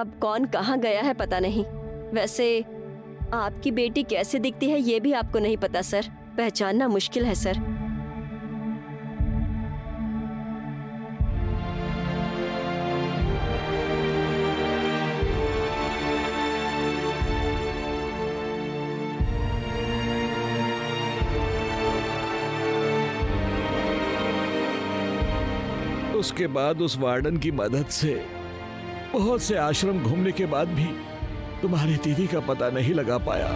अब कौन कहाँ गया है पता नहीं। वैसे आपकी बेटी कैसे दिखती है ये भी आपको नहीं पता सर, पहचानना मुश्किल है सर। उसके बाद उस वार्डन की मदद से बहुत से आश्रम घूमने के बाद भी तुम्हारी दीदी का पता नहीं लगा पाया।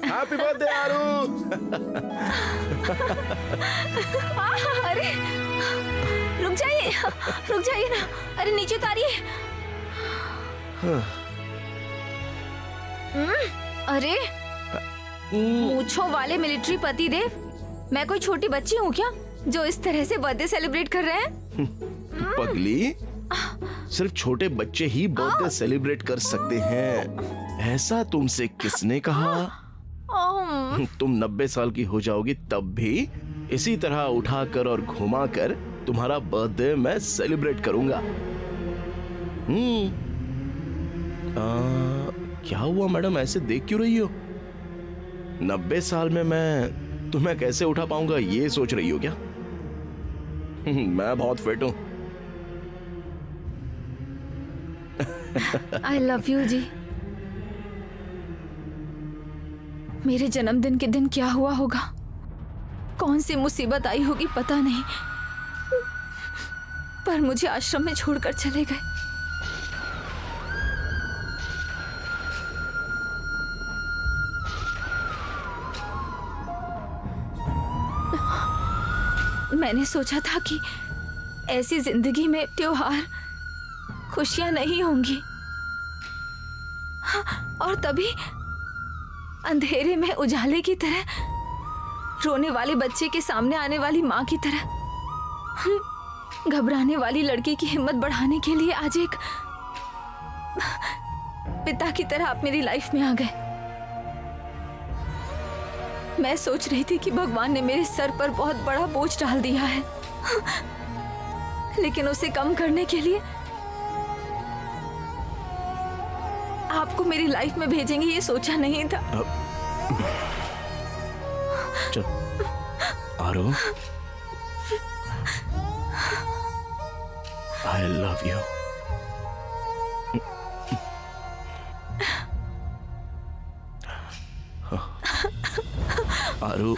हैप्पी बर्थडे आरू। अरे रुक जाइए ना, अरे नीचे उतारिए। अरे मूंछों वाले मिलिट्री पतिदेव, मैं कोई छोटी बच्ची हूँ क्या जो इस तरह से बर्थडे सेलिब्रेट कर रहे हैं? पगली, सिर्फ छोटे बच्चे ही बर्थडे सेलिब्रेट कर सकते हैं, ऐसा तुमसे किसने कहा? तुम 90 साल की हो जाओगी तब भी इसी तरह उठाकर और घुमाकर तुम्हारा बर्थडे मैं सेलिब्रेट करूंगा। क्या हुआ मैडम, ऐसे देख क्यों रही हो? 90 साल में मैं तुम्हें कैसे उठा पाऊंगा ये सोच रही हो क्या? मैं बहुत फिट हूं। आई लव यू जी। मेरे जन्मदिन के दिन क्या हुआ होगा, कौन सी मुसीबत आई होगी पता नहीं, पर मुझे आश्रम में छोड़कर चले गए। मैंने सोचा था कि ऐसी जिंदगी में त्योहार, खुशियां नहीं होंगी, और तभी अंधेरे में उजाले की तरह, रोने वाले बच्चे के सामने आने वाली माँ की तरह, घबराने वाली लड़की की हिम्मत बढ़ाने के लिए आज एक पिता की तरह आप मेरी लाइफ में आ गए। मैं सोच रही थी कि भगवान ने मेरे सर पर बहुत बड़ा बोझ डाल दिया है, लेकिन उसे कम करने के लिए आपको मेरी लाइफ में भेजेंगे ये सोचा नहीं था। चल आरो, I love you। आरू,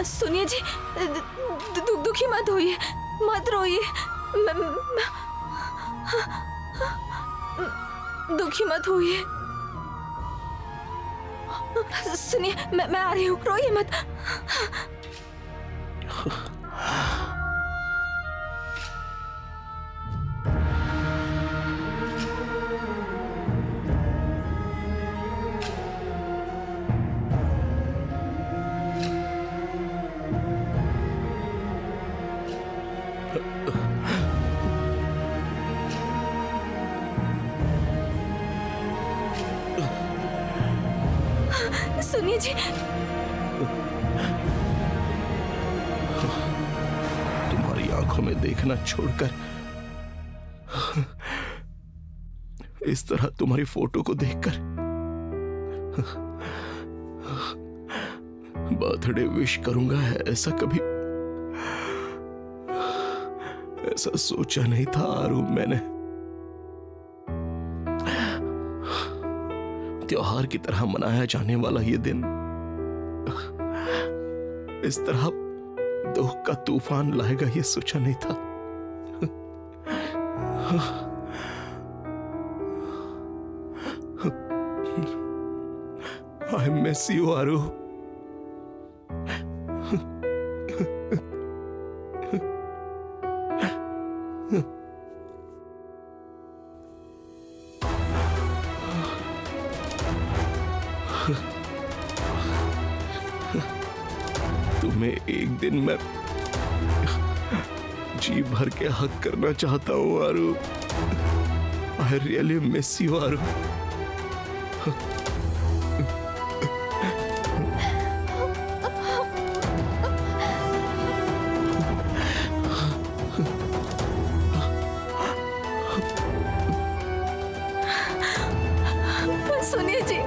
सुनिए जी, दुखी मत होइए, मत रोइए, दुखी मत होइए। सुनिए, मैं आ रही हूँ, रोइए मत। सुनिए जी, तुम्हारी आंखों में देखना छोड़कर इस तरह तुम्हारी फोटो को देखकर बर्थडे विश करूंगा है, ऐसा कभी ऐसा सोचा नहीं था आरू मैंने। त्योहार की तरह मनाया जाने वाला ये दिन इस तरह दुख का तूफान लाएगा ये सोचा नहीं था। I miss you, आरू। तुम्हें एक दिन मैं जी भर के हक करना चाहता हूँ आरू। I really miss you, आरू। सुनिए जी,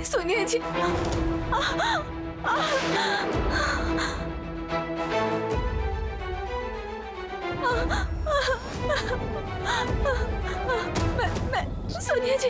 सुनिए जी, सुनिए जी,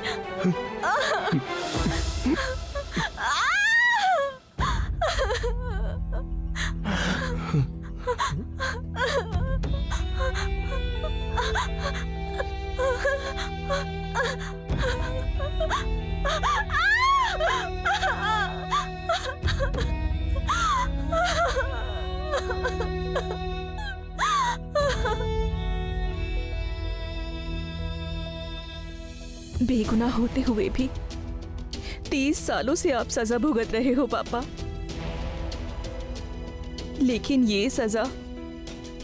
बेगुनाह होते हुए भी 30 सालों से आप सजा भुगत रहे हो पापा, लेकिन ये सजा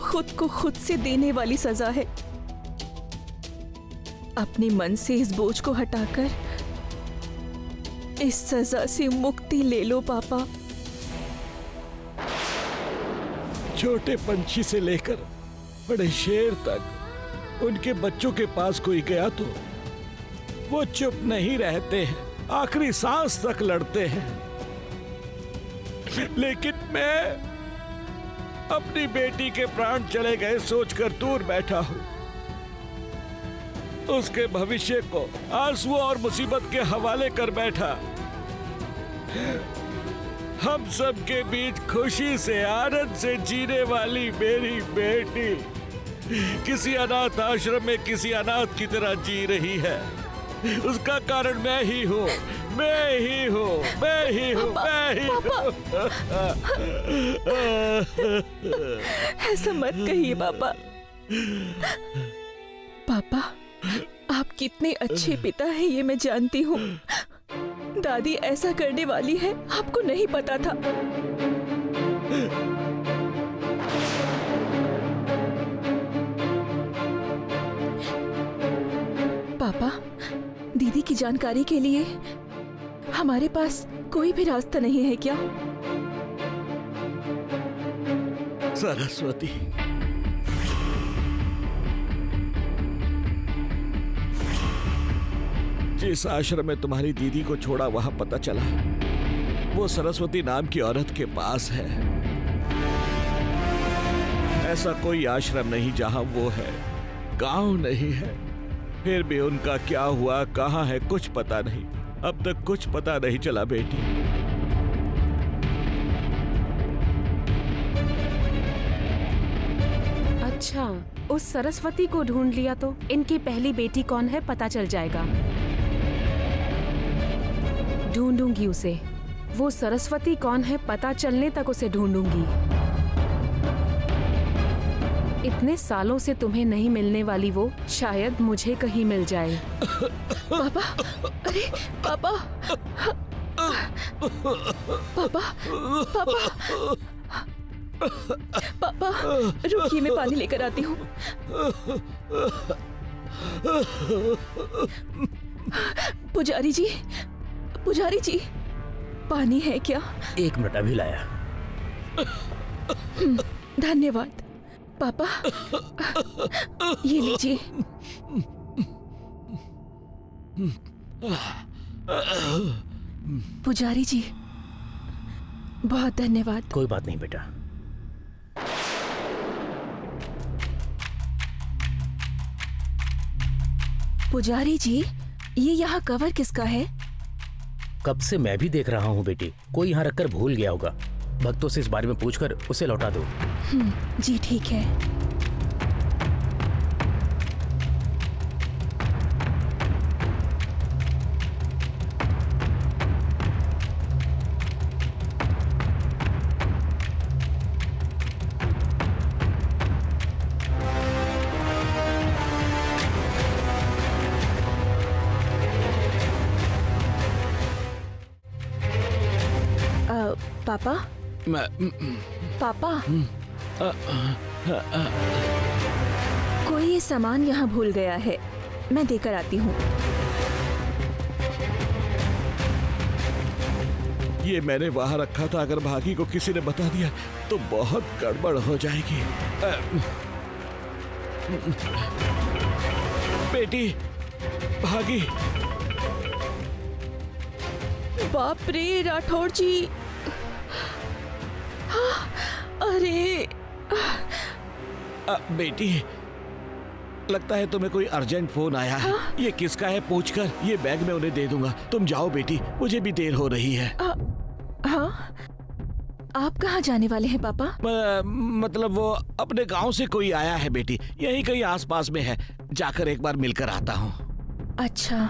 खुद को खुद से देने वाली सजा है। अपने मन से इस बोझ को हटाकर इस सजा से मुक्ति ले लो पापा। छोटे पंछी से लेकर बड़े शेर तक उनके बच्चों के पास कोई गया तो वो चुप नहीं रहते हैं, आखिरी सांस तक लड़ते हैं। लेकिन मैं अपनी बेटी के प्राण चले गए सोचकर दूर बैठा हूं। उसके भविष्य को आंसुओं और मुसीबत के हवाले कर बैठा। हम सब के बीच खुशी से आनंद से जीने वाली मेरी बेटी किसी अनाथ आश्रम में किसी अनाथ की तरह जी रही है। उसका कारण मैं ही हूँ, मैं ही हूँ, मैं ही हूँ, मैं ही हूँ। ऐसा मत कहिए पापा। पापा, आप कितने अच्छे पिता हैं ये मैं जानती हूँ। दादी ऐसा करने वाली है आपको नहीं पता था। पापा, दीदी की जानकारी के लिए हमारे पास कोई भी रास्ता नहीं है क्या? सरस्वती, जिस आश्रम में तुम्हारी दीदी को छोड़ा वहां पता चला वो सरस्वती नाम की औरत के पास है। ऐसा कोई आश्रम नहीं जहां वो है, गांव नहीं है। फिर भी उनका क्या हुआ, कहां है, कुछ पता नहीं। अब तक कुछ पता नहीं चला बेटी। अच्छा, उस सरस्वती को ढूंढ लिया तो इनकी पहली बेटी कौन है पता चल जाएगा। ढूंढूंगी उसे। वो सरस्वती कौन है पता चलने तक उसे ढूंढूंगी। इतने सालों से तुम्हें नहीं मिलने वाली वो शायद मुझे कहीं मिल जाए। पापा, अरे पापा, पापा, पापा, पापा, रुकिए मैं पानी लेकर आती हूँ। पुजारी जी, पुजारी जी, पानी है क्या? 1 मिनट अभी लाया। धन्यवाद पापा। ये लीजिए। पुजारी जी, बहुत धन्यवाद। कोई बात नहीं बेटा। पुजारी जी, ये यहाँ कवर किसका है? कब से मैं भी देख रहा हूँ बेटी, कोई यहाँ रखकर भूल गया होगा। भक्तों से इस बारे में पूछकर उसे लौटा दो। जी ठीक है। पापा, पापा, कोई ये सामान यहाँ भूल गया है, मैं देकर आती हूँ। ये मैंने वहां रखा था, अगर भागी को किसी ने बता दिया तो बहुत गड़बड़ हो जाएगी। बेटी, भागी। बाप रे राठौर जी, अरे बेटी, लगता है तुम्हें कोई अर्जेंट फोन आया है। ये किसका है पूछकर ये बैग मैं उन्हें दे दूंगा। तुम जाओ बेटी, मुझे भी देर हो रही है। हाँ, आप कहाँ जाने वाले हैं पापा? मतलब वो अपने गांव से कोई आया है बेटी, यही कहीं आसपास में है, जाकर एक बार मिलकर आता हूँ। अच्छा,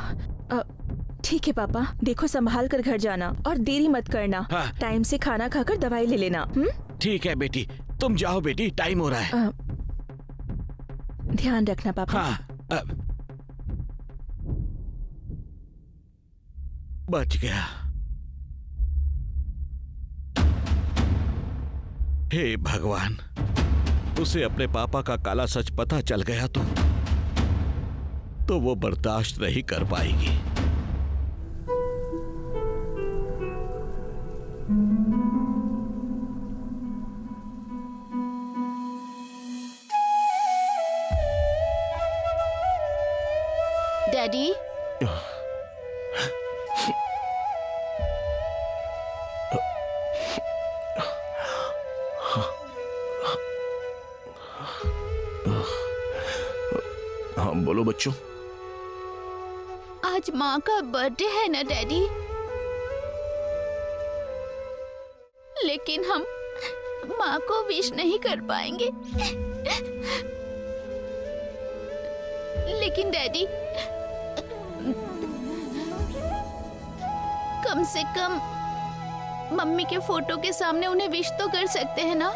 ठीक है पापा, देखो संभाल कर घर जाना और देरी मत करना। हाँ। टाइम से खाना खाकर दवाई ले लेना। ठीक है बेटी, तुम जाओ बेटी, टाइम हो रहा है। ध्यान रखना पापा। हाँ, बच गया। हे भगवान, उसे अपने पापा का काला सच पता चल गया तो वो बर्दाश्त नहीं कर पाएगी। डैडी, हाँ बोलो बच्चों। आज माँ का बर्थडे है ना डैडी, लेकिन हम माँ को विश नहीं कर पाएंगे। लेकिन डैडी, कम से कम मम्मी के फोटो के सामने उन्हें विश तो कर सकते हैं ना?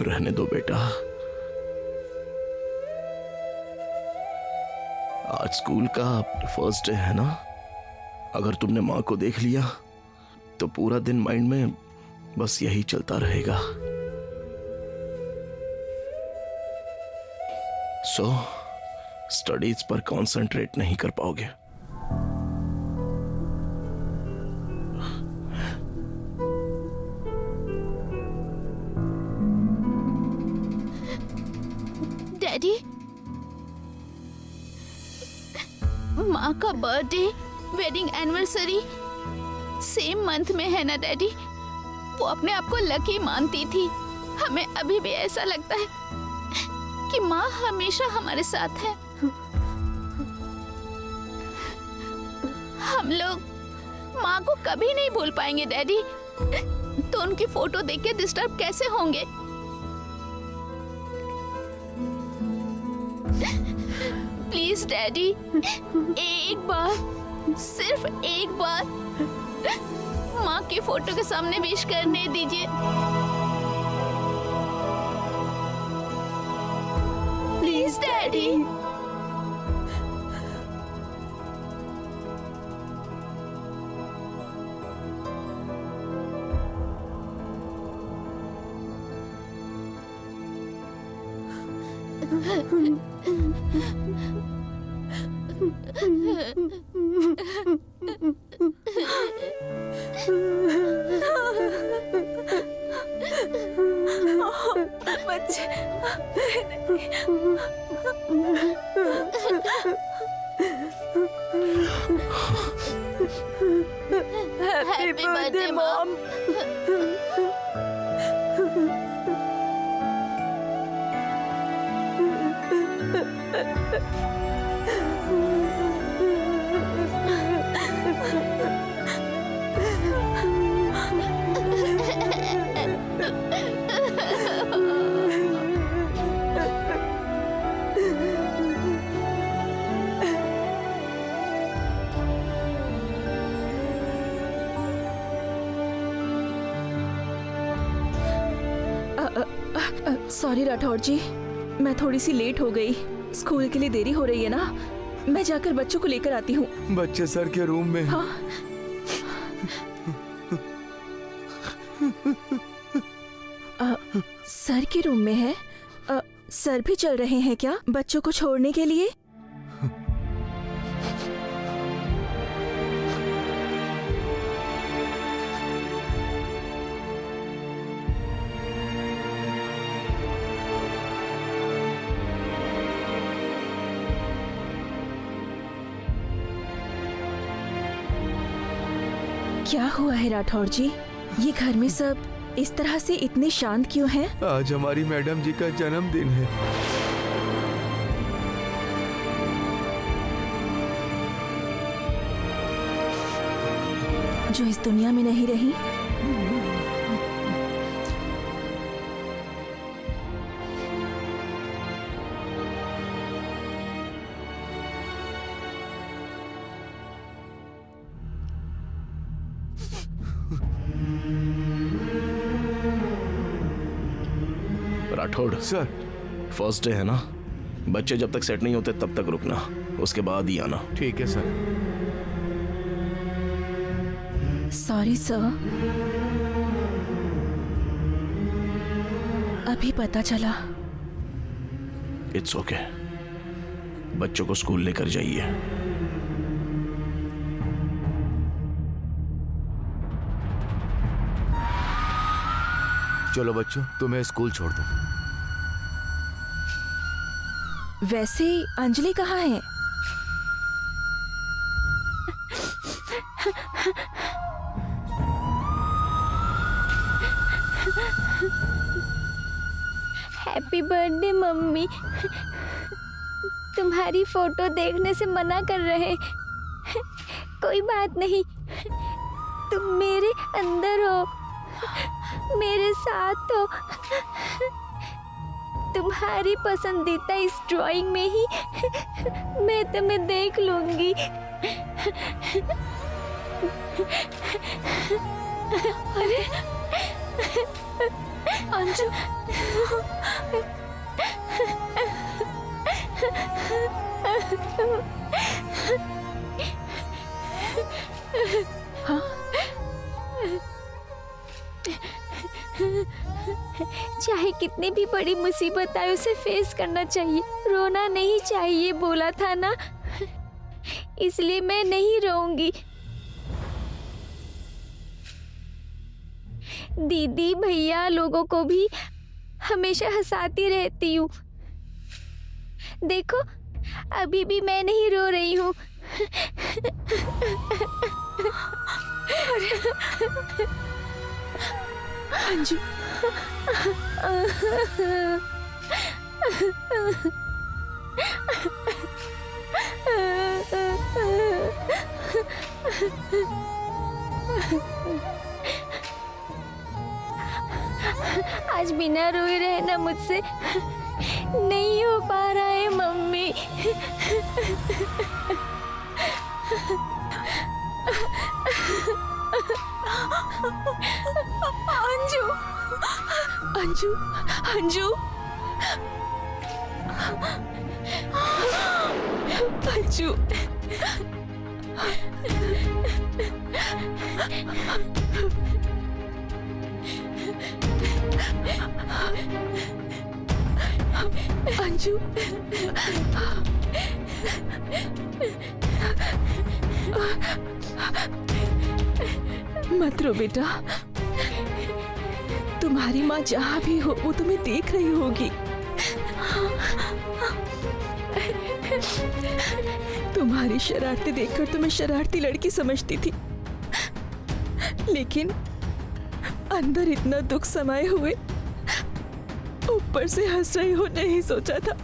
रहने दो बेटा, आज स्कूल का फर्स्ट डे है ना। अगर तुमने माँ को देख लिया तो पूरा दिन माइंड में बस यही चलता रहेगा। सो स्टडीज पर कंसंट्रेट नहीं कर पाओगे। डैडी, माँ का birthday, wedding anniversary same month में है ना डैडी। वो अपने आप को लकी मानती थी। हमें अभी भी ऐसा लगता है कि माँ हमेशा हमारे साथ है। हम लोग माँ को कभी नहीं भूल पाएंगे डैडी, तो उनकी फोटो देख के डिस्टर्ब कैसे होंगे? प्लीज डैडी, एक बार, सिर्फ एक बार माँ की फोटो के सामने विश करने दीजिए। Please daddy. बच्चे happy birthday mom. Sorry Rathore ji, मैं थोड़ी सी लेट हो गई। स्कूल के लिए देरी हो रही है ना, मैं जाकर बच्चों को लेकर आती हूँ। बच्चे सर के रूम में। हाँ। सर के रूम में है? सर भी चल रहे हैं क्या बच्चों को छोड़ने के लिए? क्या हुआ है राठौर जी? ये घर में सब इस तरह से इतने शांत क्यों हैं? आज हमारी मैडम जी का जन्मदिन है। जो इस दुनिया में नहीं रही। राठौड़ सर, फर्स्ट डे है ना, बच्चे जब तक सेट नहीं होते तब तक रुकना, उसके बाद ही आना। ठीक है सर। सॉरी सर, अभी पता चला। इट्स ओके, बच्चों को स्कूल लेकर जाइए। चलो बच्चों, तुम्हें स्कूल छोड़ दो। वैसे अंजलि कहाँ है? Happy birthday mummy. तुम्हारी फोटो देखने से मना कर रहे। कोई बात नहीं, तुम मेरे अंदर हो, मेरे साथ हो। तुम्हारी पसंदीदा इस ड्राइंग में ही मैं तुम्हें देख लूंगी। अरे अंजू, हाँ? चाहे कितनी भी बड़ी मुसीबत आए उसे फेस करना चाहिए, रोना नहीं चाहिए, बोला था ना। इसलिए मैं नहीं रोऊंगी। दीदी भैया लोगों को भी हमेशा हंसाती रहती हूँ। देखो अभी भी मैं नहीं रो रही हूँ। अंजू, आज बिना रोए रहना मुझसे नहीं हो पा रहा है मम्मी। अंजू, अंजू, अंजू, अंजू, अंजू, मत रो बेटा। तुम्हारी माँ जहाँ भी हो वो तुम्हें देख रही होगी। तुम्हारी शरारतें देखकर तो मैं शरारती लड़की समझती थी, लेकिन अंदर इतना दुख समाये हुए ऊपर से हंस रही हो नहीं सोचा था।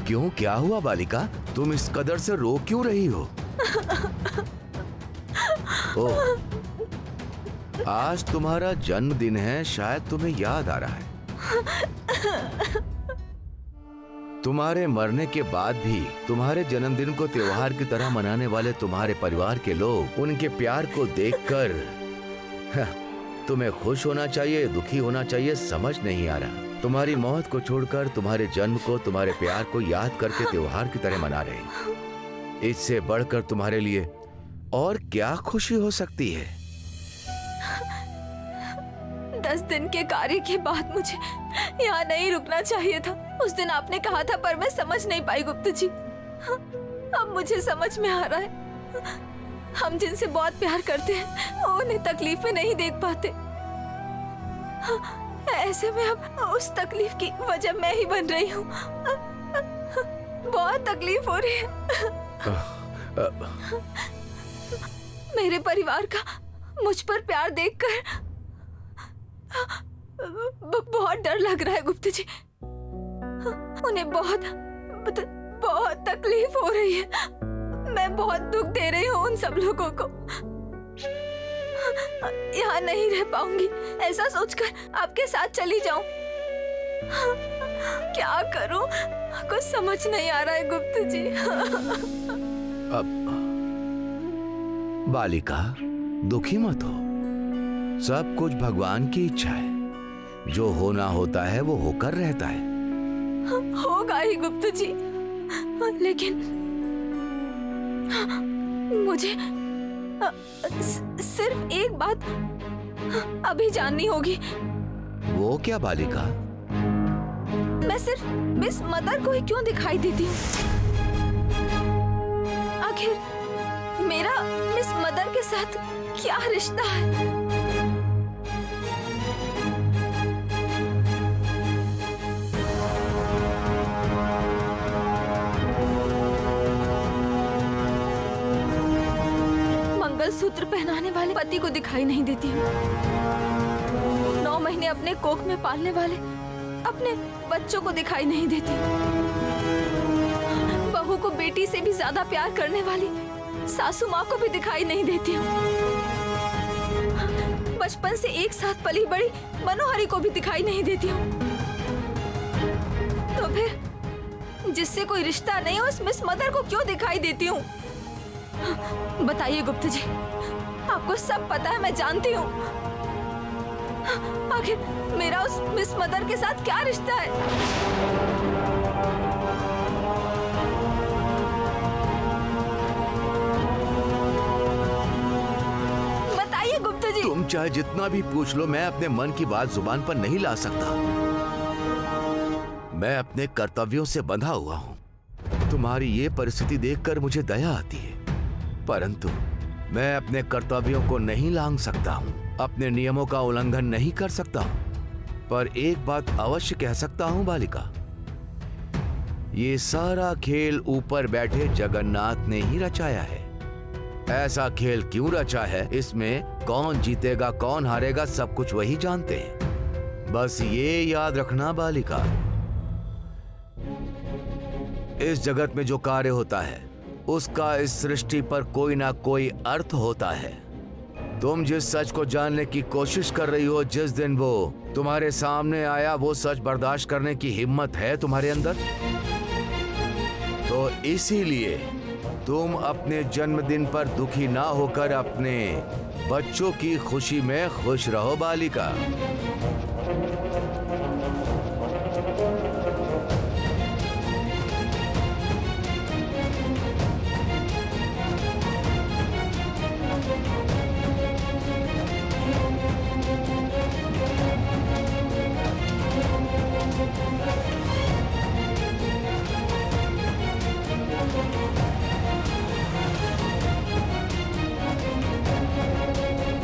क्यों, क्या हुआ बालिका? तुम इस कदर से रो क्यों रही हो? ओह, आज तुम्हारा जन्मदिन है, शायद तुम्हें याद आ रहा है। तुम्हारे मरने के बाद भी तुम्हारे जन्मदिन को त्योहार की तरह मनाने वाले तुम्हारे परिवार के लोग उनके प्यार को देखकर तुम्हें खुश होना चाहिए, दुखी होना चाहिए, समझ नहीं आ रहा। तुम्हारी मौत को छोड़कर तुम्हारे जन्म को, तुम्हारे प्यार को याद करके त्योहार की तरह मना रहे। इससे बढ़कर तुम्हारे लिए और क्या खुशी हो सकती है? 10 दिन के कार्य के बाद मुझे यहाँ नहीं रुकना चाहिए था। उस दिन आपने कहा था, पर मैं समझ नहीं पाई गुप्ता जी। अब मुझे समझ में आ रहा है, हम जिनसे बहुत प्यार करते हैं उन्हें तकलीफ में नहीं देख पाते। ऐसे में अब उस तकलीफ की वजह मैं ही बन रही हूँ। बहुत तकलीफ हो रही है। मेरे परिवार का मुझ पर प्यार देखकर बहुत डर लग रहा है गुप्ता जी। उन्हें बहुत तकलीफ हो रही है। मैं बहुत दुख दे रही हूँ उन सब लोगों को। यहाँ नहीं रह पाऊंगी, ऐसा सोचकर आपके साथ चली जाऊं। क्या करूं, कुछ समझ नहीं आ रहा है गुप्ता जी। बालिका, दुखी मत हो। सब कुछ भगवान की इच्छा है। जो होना होता है वो होकर रहता है। होगा ही गुप्ता जी, लेकिन मुझे सिर्फ एक बात अभी जाननी होगी। वो क्या बालिका? मैं सिर्फ मिस मदर को ही क्यों दिखाई देती हूँ? आखिर मेरा मिस मदर के साथ क्या रिश्ता है? मंगलसूत्र पहनाने वाले पति को दिखाई नहीं देती हूँ। 9 महीने अपने कोख में पालने वाले अपने बच्चों को दिखाई नहीं देती। बहू को बेटी से भी ज्यादा प्यार करने वाली सासू माँ को भी दिखाई नहीं देती हूँ। बचपन से एक साथ पली बड़ी मनोहरी को भी दिखाई नहीं देती हूँ। तो फिर जिससे कोई रिश्ता नहीं हो उस मिस मदर को क्यों दिखाई देती हूँ? बताइए गुप्ता जी, आपको सब पता है, मैं जानती हूँ। आखिर मेरा उस मिस मदर के साथ क्या रिश्ता है? बताइए गुप्ता जी। तुम चाहे जितना भी पूछ लो, मैं अपने मन की बात जुबान पर नहीं ला सकता। मैं अपने कर्तव्यों से बंधा हुआ हूँ। तुम्हारी ये परिस्थिति देखकर मुझे दया आती है, परंतु मैं अपने कर्तव्यों को नहीं लांघ सकता हूँ, अपने नियमों का उल्लंघन नहीं कर सकता हूँ। पर एक बात अवश्य कह सकता हूँ बालिका, ये सारा खेल ऊपर बैठे जगन्नाथ ने ही रचाया है। ऐसा खेल क्यों रचा है, इसमें कौन जीतेगा कौन हारेगा सब कुछ वही जानते हैं। बस ये याद रखना बालिका, इस जगत में जो कार्य होता है उसका इस सृष्टि पर कोई ना कोई अर्थ होता है। तुम जिस सच को जानने की कोशिश कर रही हो, जिस दिन वो तुम्हारे सामने आया, वो सच बर्दाश्त करने की हिम्मत है तुम्हारे अंदर? तो इसीलिए तुम अपने जन्मदिन पर दुखी ना होकर अपने बच्चों की खुशी में खुश रहो बालिका।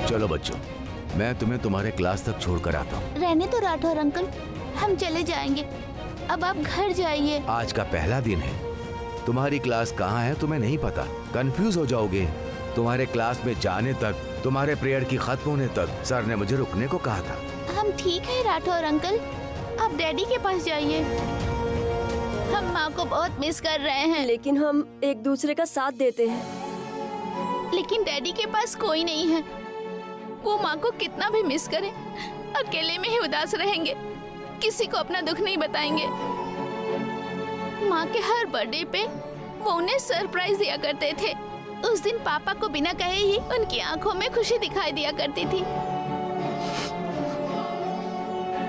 चलो बच्चों, मैं तुम्हें तुम्हारे क्लास तक छोड़कर आता हूँ। रहने तो राठौर अंकल, हम चले जाएंगे। अब आप घर जाइए। आज का पहला दिन है, तुम्हारी क्लास कहाँ है तुम्हें नहीं पता, कंफ्यूज हो जाओगे। तुम्हारे क्लास में जाने तक, तुम्हारे प्रेयर की खत्म होने तक सर ने मुझे रुकने को कहा था। हम ठीक है राठौर अंकल, आप डैडी के पास जाइए। हम माँ को बहुत मिस कर रहे हैं। लेकिन हम एक दूसरे का साथ देते हैं। लेकिन डैडी के पास कोई नहीं है। वो माँ को कितना भी मिस करे, अकेले में ही उदास रहेंगे, किसी को अपना दुख नहीं बताएंगे। माँ के हर बर्थडे पे वो उन्हें सरप्राइज दिया करते थे। उस दिन पापा को बिना कहे ही उनकी आंखों में खुशी दिखाई दिया करती थी।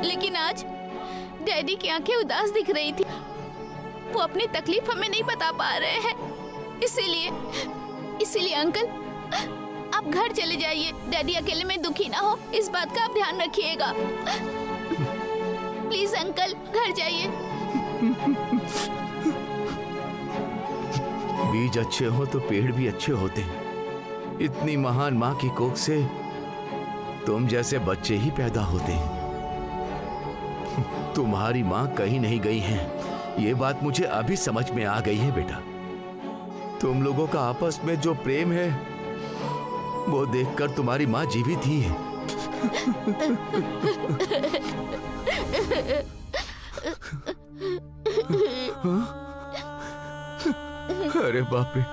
लेकिन आज डैडी की आंखें उदास दिख रही थी। वो अपनी तकलीफ हमें नहीं बता पा रहे हैं। इसीलिए अंकल, आप घर चले जाइए। डैडी अकेले में दुखी ना हो, इस बात का आप ध्यान रखिएगा। प्लीज अंकल, घर जाइए। बीज अच्छे हो तो पेड़ भी अच्छे होते हैं। इतनी महान माँ की कोख से तुम जैसे बच्चे ही पैदा होते हैं। तुम्हारी माँ कहीं नहीं गई है, ये बात मुझे अभी समझ में आ गई है बेटा। तुम लोगों का आपस में जो प्रेम है वो देखकर तुम्हारी माँ जीवित ही है। अरे बाप रे,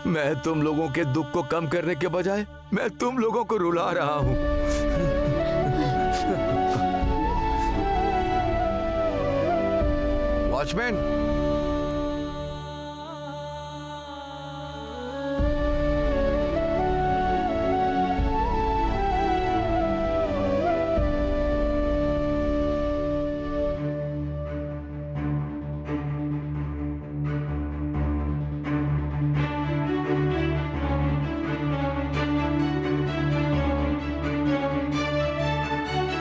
मैं तुम लोगों के दुख को कम करने के बजाय मैं तुम लोगों को रुला रहा हूँ। वॉचमैन,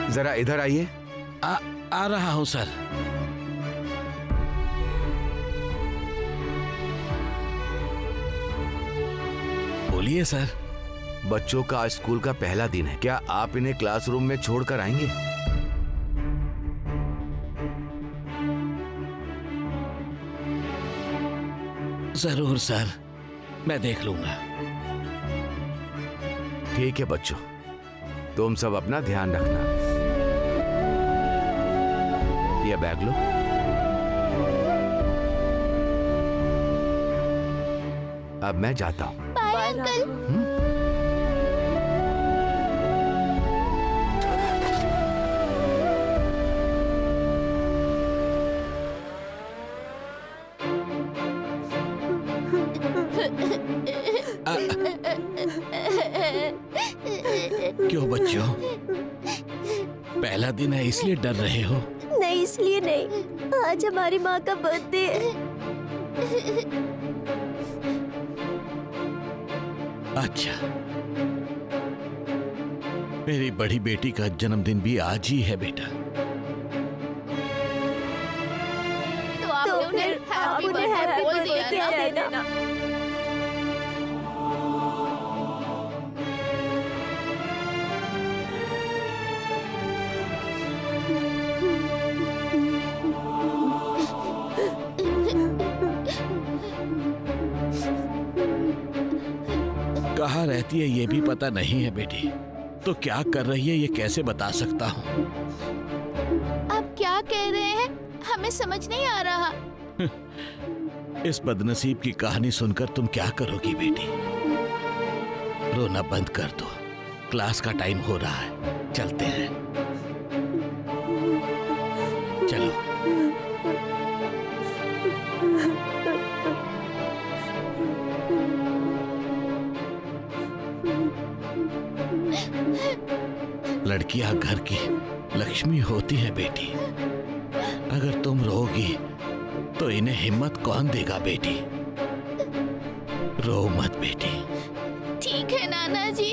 जरा इधर आइए। आ रहा हूं सर। बोलिए सर। बच्चों का आज स्कूल का पहला दिन है, क्या आप इन्हें क्लासरूम में छोड़कर आएंगे? जरूर सर, मैं देख लूंगा। ठीक है बच्चों, तुम सब अपना ध्यान रखना। ये बैग लो। अब मैं जाता हूँ। Bye uncle. क्यों बच्चों, पहला दिन है इसलिए डर रहे हो? नहीं, इसलिए नहीं, आज हमारी माँ का बर्थडे है। अच्छा, मेरी बड़ी बेटी का जन्मदिन भी आज ही है बेटा। तो आप उन्हें हैप्पी बर्थडे बोल दिया ना। कहाँ रहती है ये भी पता नहीं है बेटी, तो क्या कर रही है ये कैसे बता सकता हूँ? आप क्या कह रहे हैं, हमें समझ नहीं आ रहा। इस बदनसीब की कहानी सुनकर तुम क्या करोगी बेटी? रोना बंद कर दो, क्लास का टाइम हो रहा है, चलते हैं। चलो। लड़कियां घर की लक्ष्मी होती है बेटी। अगर तुम रोगी तो इन्हें हिम्मत कौन देगा बेटी? रो मत बेटी। ठीक है नाना जी।